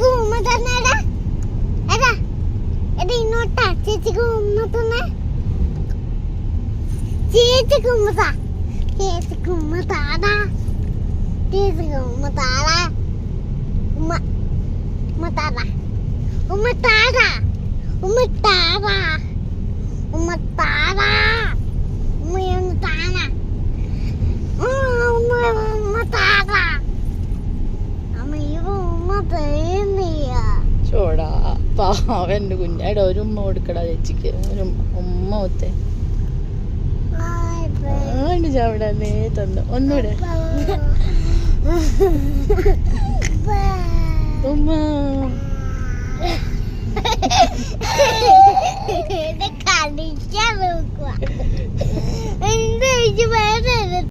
ഉമ്മ തന്നേടാ. എടാ എടാ ഇങ്ങോട്ടാ ചേച്ചിക്ക് ഉമ്മ തന്നെ. ചേച്ചിക്ക് ഉമ്മ താ. ചേച്ചിക്ക് ഉമ്മ താടാ. ചേച്ചിക്ക് ഉമ്മ താടാ. ഉമ്മ ഉമ്മ താടാ. ഉമ്മ താടാ. ഉമ്മ താടാ. ഉമ്മ താടാ. ഉമ്മയൊന്ന് താടാ. ഉമ്മ താടാ. ചോടാ പാവന്റെ കുഞ്ഞാടെ ഒരു ഉമ്മ കൊടുക്കടാ ചേച്ചിക്ക്. ഒരു ഉമ്മ ഒത്തേ ചവിടെ നേ തന്നു. ഒന്നൂടെ ഉമ്മ. കളിക്കാൻ നോക്കുക. എന്താ വേറെ